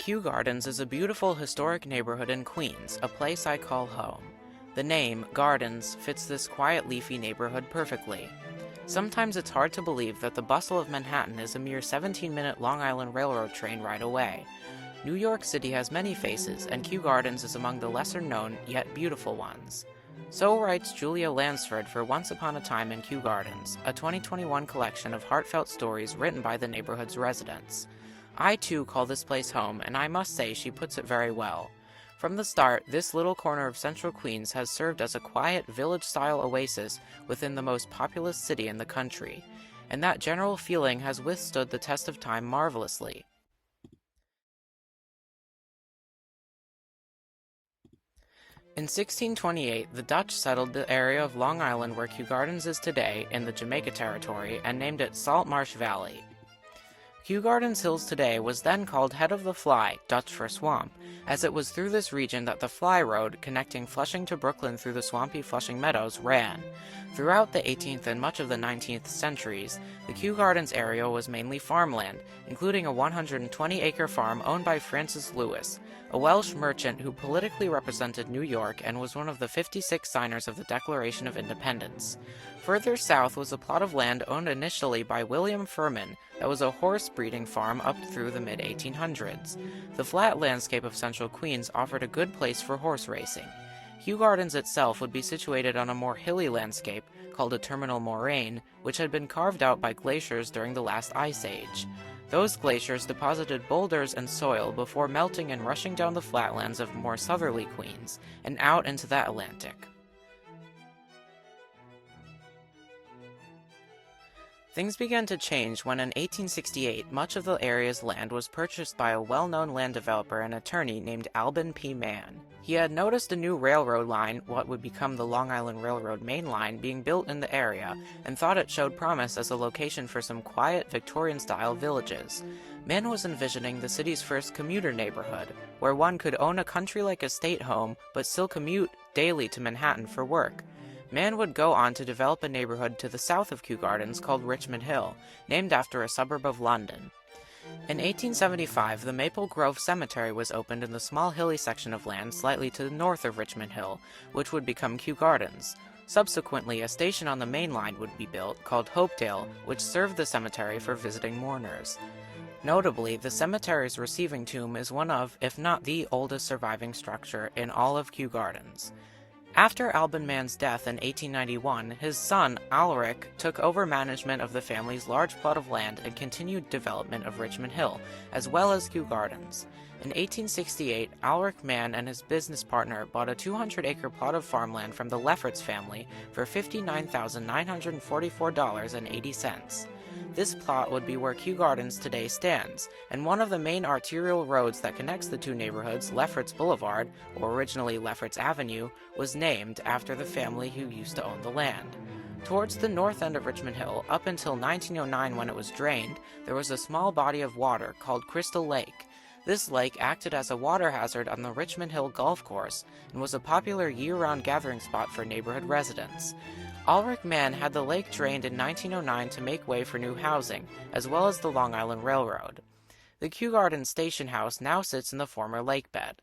Kew Gardens is a beautiful historic neighborhood in Queens, a place I call home. The name, Gardens, fits this quiet leafy neighborhood perfectly. Sometimes it's hard to believe that the bustle of Manhattan is a mere 17-minute Long Island Railroad train ride away. New York City has many faces, and Kew Gardens is among the lesser-known, yet beautiful ones. So writes Julia Lansford for Once Upon a Time in Kew Gardens, a 2021 collection of heartfelt stories written by the neighborhood's residents. I too call this place home, and I must say she puts it very well. From the start, this little corner of central Queens has served as a quiet, village-style oasis within the most populous city in the country, and that general feeling has withstood the test of time marvelously. In 1628, the Dutch settled the area of Long Island where Kew Gardens is today in the Jamaica Territory and named it Salt Marsh Valley. Kew Gardens Hills today was then called Head of the Fly, Dutch for swamp, as it was through this region that the Fly Road, connecting Flushing to Brooklyn through the swampy Flushing Meadows, ran. Throughout the 18th and much of the 19th centuries, the Kew Gardens area was mainly farmland, including a 120-acre farm owned by Francis Lewis, a Welsh merchant who politically represented New York and was one of the 56 signers of the Declaration of Independence. Further south was a plot of land owned initially by William Furman that was a horse breeding farm up through the mid-1800s. The flat landscape of central Queens offered a good place for horse racing. Kew Gardens itself would be situated on a more hilly landscape called a terminal moraine, which had been carved out by glaciers during the last ice age. Those glaciers deposited boulders and soil before melting and rushing down the flatlands of more southerly Queens and out into the Atlantic. Things began to change when in 1868 much of the area's land was purchased by a well-known land developer and attorney named Alban P. Mann. He had noticed a new railroad line, what would become the Long Island Railroad main line, being built in the area, and thought it showed promise as a location for some quiet, Victorian-style villages. Mann was envisioning the city's first commuter neighborhood, where one could own a country-like estate home but still commute daily to Manhattan for work. Mann would go on to develop a neighborhood to the south of Kew Gardens called Richmond Hill, named after a suburb of London. In 1875, the Maple Grove Cemetery was opened in the small hilly section of land slightly to the north of Richmond Hill, which would become Kew Gardens. Subsequently, a station on the main line would be built called Hopedale, which served the cemetery for visiting mourners. Notably, the cemetery's receiving tomb is one of, if not the oldest surviving structure in all of Kew Gardens. After Alban Mann's death in 1891, his son, Alaric, took over management of the family's large plot of land and continued development of Richmond Hill, as well as Kew Gardens. In 1868, Alaric Mann and his business partner bought a 200-acre plot of farmland from the Lefferts family for $59,944.80. This plot would be where Kew Gardens today stands, and one of the main arterial roads that connects the two neighborhoods, Lefferts Boulevard, or originally Lefferts Avenue, was named after the family who used to own the land. Towards the north end of Richmond Hill, up until 1909 when it was drained, there was a small body of water called Crystal Lake. This lake acted as a water hazard on the Richmond Hill Golf Course and was a popular year-round gathering spot for neighborhood residents. Alaric Mann had the lake drained in 1909 to make way for new housing, as well as the Long Island Railroad. The Kew Gardens station house now sits in the former lake bed.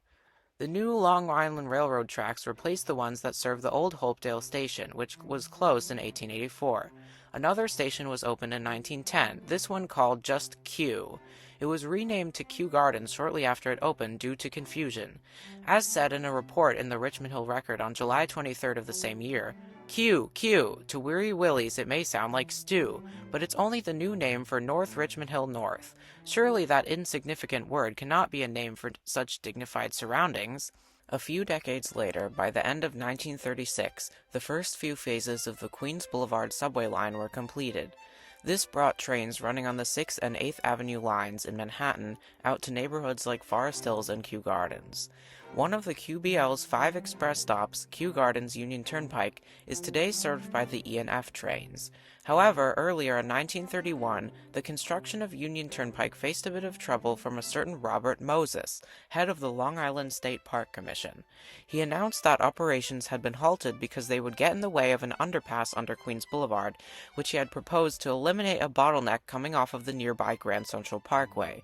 The new Long Island Railroad tracks replaced the ones that served the old Hopedale station, which was closed in 1884. Another station was opened in 1910, this one called just Kew. It was renamed to Kew Gardens shortly after it opened due to confusion. As said in a report in the Richmond Hill Record on July 23rd of the same year, Kew, Kew, to Weary Willies it may sound like stew, but it's only the new name for North Richmond Hill North. Surely that insignificant word cannot be a name for such dignified surroundings. A few decades later, by the end of 1936, the first few phases of the Queens Boulevard subway line were completed. This brought trains running on the 6th and 8th Avenue lines in Manhattan out to neighborhoods like Forest Hills and Kew Gardens. One of the QBL's 5 express stops, Kew Gardens Union Turnpike, is today served by the E&F trains. However, earlier in 1931, the construction of Union Turnpike faced a bit of trouble from a certain Robert Moses, head of the Long Island State Park Commission. He announced that operations had been halted because they would get in the way of an underpass under Queens Boulevard, which he had proposed to eliminate a bottleneck coming off of the nearby Grand Central Parkway.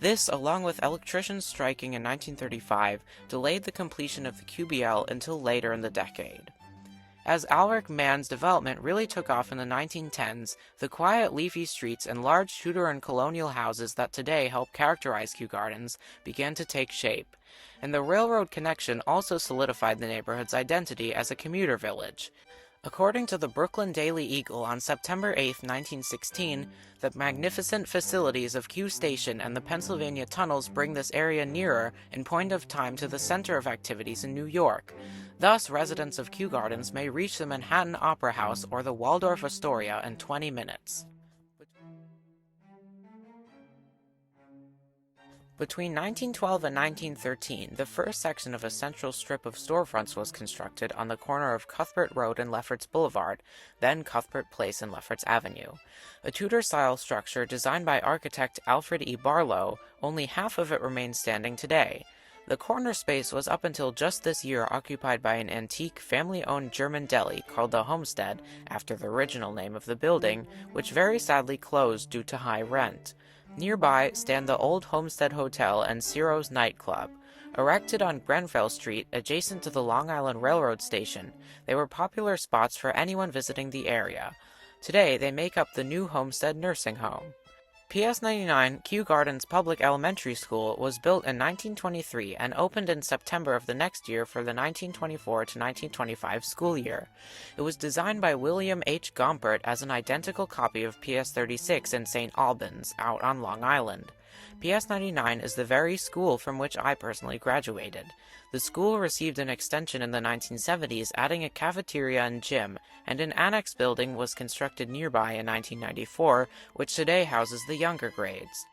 This, along with electricians striking in 1935, delayed the completion of the QBL until later in the decade. As Alaric Mann's development really took off in the 1910s, the quiet leafy streets and large Tudor and colonial houses that today help characterize Kew Gardens began to take shape, and the railroad connection also solidified the neighborhood's identity as a commuter village. According to the Brooklyn Daily Eagle on September 8, 1916, the magnificent facilities of Kew Station and the Pennsylvania tunnels bring this area nearer in point of time to the center of activities in New York. Thus, residents of Kew Gardens may reach the Manhattan Opera House or the Waldorf Astoria in 20 minutes. Between 1912 and 1913, the first section of a central strip of storefronts was constructed on the corner of Cuthbert Road and Lefferts Boulevard, then Cuthbert Place and Lefferts Avenue. A Tudor-style structure designed by architect Alfred E. Barlow, only half of it remains standing today. The corner space was up until just this year occupied by an antique, family-owned German deli called the Homestead, after the original name of the building, which very sadly closed due to high rent. Nearby stand the old Homestead Hotel and Ciro's nightclub. Erected on Grenfell Street, adjacent to the Long Island Railroad station, they were popular spots for anyone visiting the area. Today, they make up the new Homestead Nursing Home. PS 99 Kew Gardens Public Elementary School was built in 1923 and opened in September of the next year for the 1924 to 1925 school year. It was designed by William H. Gompert as an identical copy of PS 36 in St. Albans, out on Long Island. PS 99 is the very school from which I personally graduated. The school received an extension in the 1970s, adding a cafeteria and gym, and an annex building was constructed nearby in 1994, which today houses the younger grades.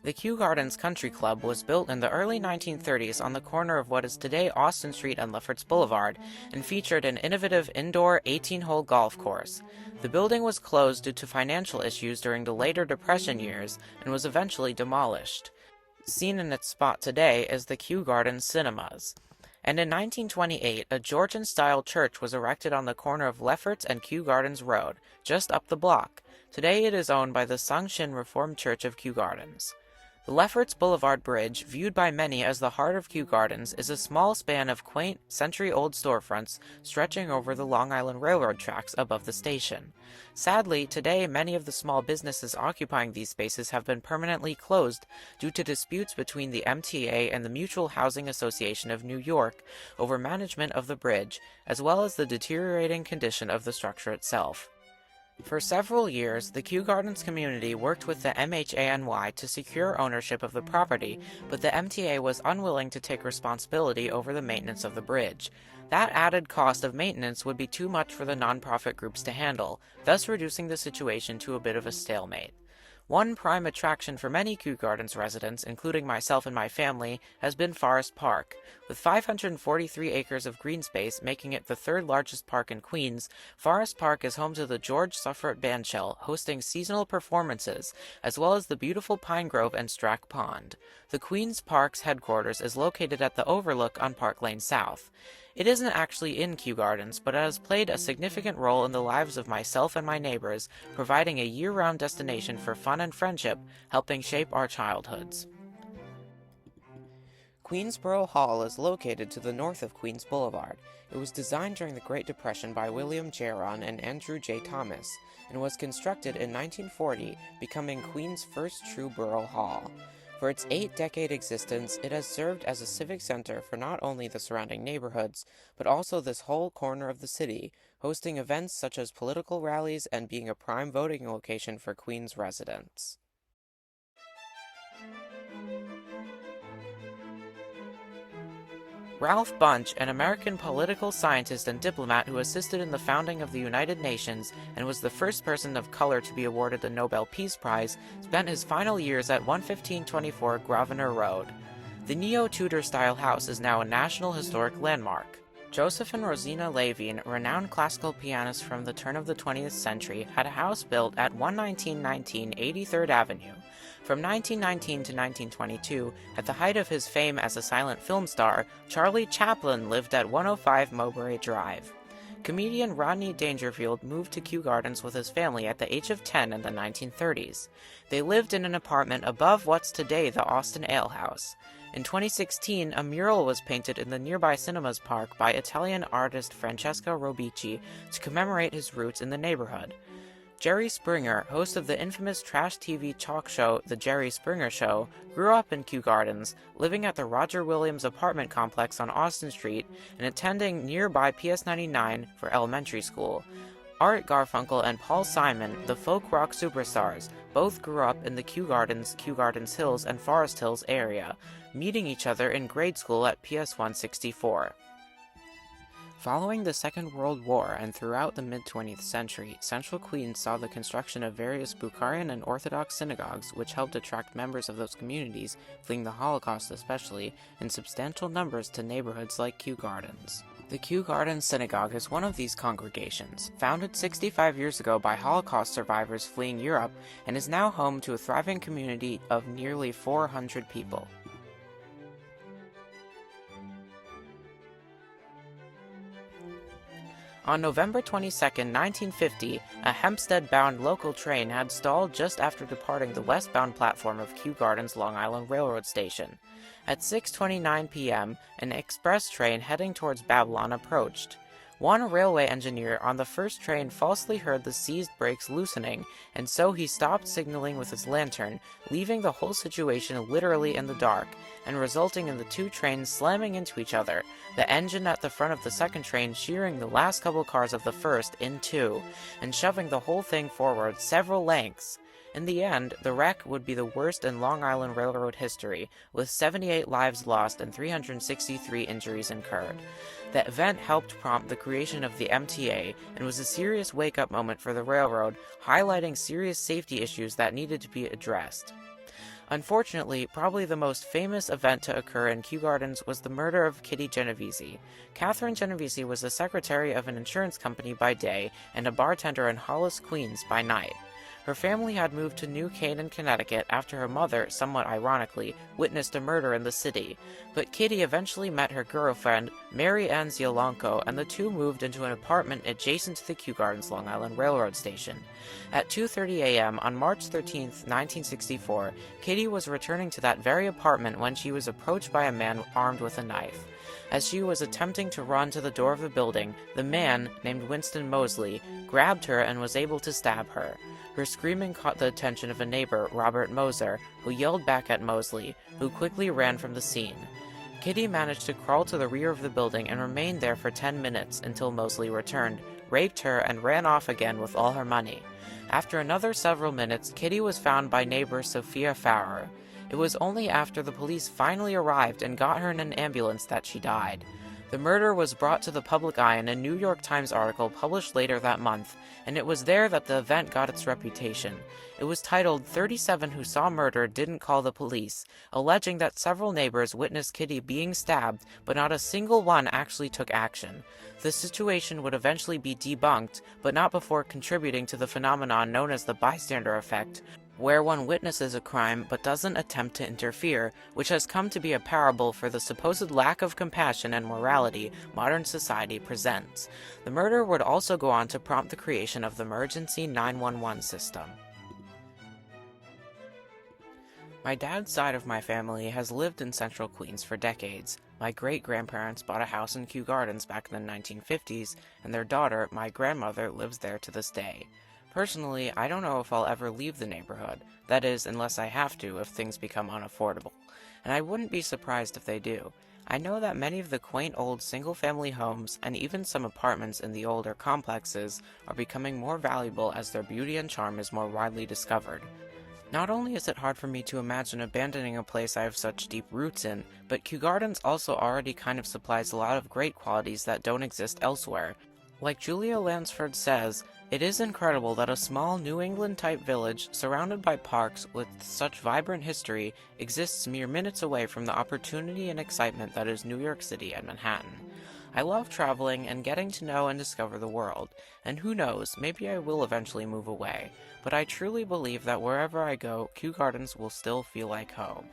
The Kew Gardens Country Club was built in the early 1930s on the corner of what is today Austin Street and Lefferts Boulevard, and featured an innovative indoor 18-hole golf course. The building was closed due to financial issues during the later Depression years, and was eventually demolished. Seen in its spot today is the Kew Gardens Cinemas. And in 1928, a Georgian-style church was erected on the corner of Lefferts and Kew Gardens Road, just up the block. Today it is owned by the Sung-Shin Reformed Church of Kew Gardens. The Lefferts Boulevard Bridge, viewed by many as the heart of Kew Gardens, is a small span of quaint, century-old storefronts stretching over the Long Island Railroad tracks above the station. Sadly, today many of the small businesses occupying these spaces have been permanently closed due to disputes between the MTA and the Mutual Housing Association of New York over management of the bridge, as well as the deteriorating condition of the structure itself. For several years, the Kew Gardens community worked with the MHANY to secure ownership of the property, but the MTA was unwilling to take responsibility over the maintenance of the bridge. That added cost of maintenance would be too much for the nonprofit groups to handle, thus reducing the situation to a bit of a stalemate. One prime attraction for many Kew Gardens residents, including myself and my family, has been Forest Park. With 543 acres of green space, making it the third largest park in Queens, Forest Park is home to the George Suffert Bandshell, hosting seasonal performances, as well as the beautiful Pine Grove and Strack Pond. The Queens Park's headquarters is located at the Overlook on Park Lane South. It isn't actually in Kew Gardens, but it has played a significant role in the lives of myself and my neighbors, providing a year-round destination for fun and friendship, helping shape our childhoods. Queensboro Hall is located to the north of Queens Boulevard. It was designed during the Great Depression by William Jaron and Andrew J. Thomas, and was constructed in 1940, becoming Queens' first true borough hall. For its 8-decade existence, it has served as a civic center for not only the surrounding neighborhoods, but also this whole corner of the city, hosting events such as political rallies and being a prime voting location for Queens residents. Ralph Bunche, an American political scientist and diplomat who assisted in the founding of the United Nations and was the first person of color to be awarded the Nobel Peace Prize, spent his final years at 11524 Grosvenor Road. The Neo-Tudor style house is now a National Historic Landmark. Joseph and Rosina Levine, renowned classical pianists from the turn of the 20th century, had a house built at 11919 83rd Avenue. From 1919 to 1922, at the height of his fame as a silent film star, Charlie Chaplin lived at 105 Mowbray Drive. Comedian Rodney Dangerfield moved to Kew Gardens with his family at the age of 10 in the 1930s. They lived in an apartment above what's today the Austin Ale House. In 2016, a mural was painted in the nearby Cinemas Park by Italian artist Francesco Robici to commemorate his roots in the neighborhood. Jerry Springer, host of the infamous trash TV talk show The Jerry Springer Show, grew up in Kew Gardens, living at the Roger Williams apartment complex on Austin Street and attending nearby PS 99 for elementary school. Art Garfunkel and Paul Simon, the folk rock superstars, both grew up in the Kew Gardens Hills, and Forest Hills area, meeting each other in grade school at PS 164. Following the Second World War and throughout the mid-20th century, Central Queens saw the construction of various Bukharian and Orthodox synagogues, which helped attract members of those communities, fleeing the Holocaust especially, in substantial numbers to neighborhoods like Kew Gardens. The Kew Gardens Synagogue is one of these congregations, founded 65 years ago by Holocaust survivors fleeing Europe, and is now home to a thriving community of nearly 400 people. On November 22, 1950, a Hempstead-bound local train had stalled just after departing the westbound platform of Kew Gardens Long Island Railroad Station. At 6:29 p.m., an express train heading towards Babylon approached. One railway engineer on the first train falsely heard the seized brakes loosening, and so he stopped signaling with his lantern, leaving the whole situation literally in the dark, and resulting in the two trains slamming into each other, the engine at the front of the second train shearing the last couple cars of the first in two, and shoving the whole thing forward several lengths. In the end, the wreck would be the worst in Long Island Railroad history, with 78 lives lost and 363 injuries incurred. The event helped prompt the creation of the MTA and was a serious wake-up moment for the railroad, highlighting serious safety issues that needed to be addressed. Unfortunately, probably the most famous event to occur in Kew Gardens was the murder of Kitty Genovese. Catherine Genovese was the secretary of an insurance company by day and a bartender in Hollis, Queens by night. Her family had moved to New Canaan, Connecticut after her mother, somewhat ironically, witnessed a murder in the city, but Kitty eventually met her girlfriend, Mary Ann Ziolonko, and the two moved into an apartment adjacent to the Kew Gardens Long Island Railroad Station. At 2:30 a.m. on March 13, 1964, Kitty was returning to that very apartment when she was approached by a man armed with a knife. As she was attempting to run to the door of the building, the man, named Winston Mosley, grabbed her and was able to stab her. Her screaming caught the attention of a neighbor, Robert Moser, who yelled back at Mosley, who quickly ran from the scene. Kitty managed to crawl to the rear of the building and remained there for 10 minutes until Mosley returned, raped her, and ran off again with all her money. After another several minutes, Kitty was found by neighbor Sophia Farrer. It was only after the police finally arrived and got her in an ambulance that she died. The murder was brought to the public eye in a New York Times article published later that month, and it was there that the event got its reputation. It was titled 37 Who Saw Murder Didn't Call the Police, alleging that several neighbors witnessed Kitty being stabbed, but not a single one actually took action. The situation would eventually be debunked, but not before contributing to the phenomenon known as the bystander effect, where one witnesses a crime but doesn't attempt to interfere, which has come to be a parable for the supposed lack of compassion and morality modern society presents. The murder would also go on to prompt the creation of the emergency 911 system. My dad's side of my family has lived in Central Queens for decades. My great-grandparents bought a house in Kew Gardens back in the 1950s, and their daughter, my grandmother, lives there to this day. Personally, I don't know if I'll ever leave the neighborhood, that is, unless I have to if things become unaffordable, and I wouldn't be surprised if they do. I know that many of the quaint old single-family homes, and even some apartments in the older complexes, are becoming more valuable as their beauty and charm is more widely discovered. Not only is it hard for me to imagine abandoning a place I have such deep roots in, but Kew Gardens also already kind of supplies a lot of great qualities that don't exist elsewhere. Like Julia Lansford says, it is incredible that a small New England-type village surrounded by parks with such vibrant history exists mere minutes away from the opportunity and excitement that is New York City and Manhattan. I love traveling and getting to know and discover the world, and who knows, maybe I will eventually move away, but I truly believe that wherever I go, Kew Gardens will still feel like home.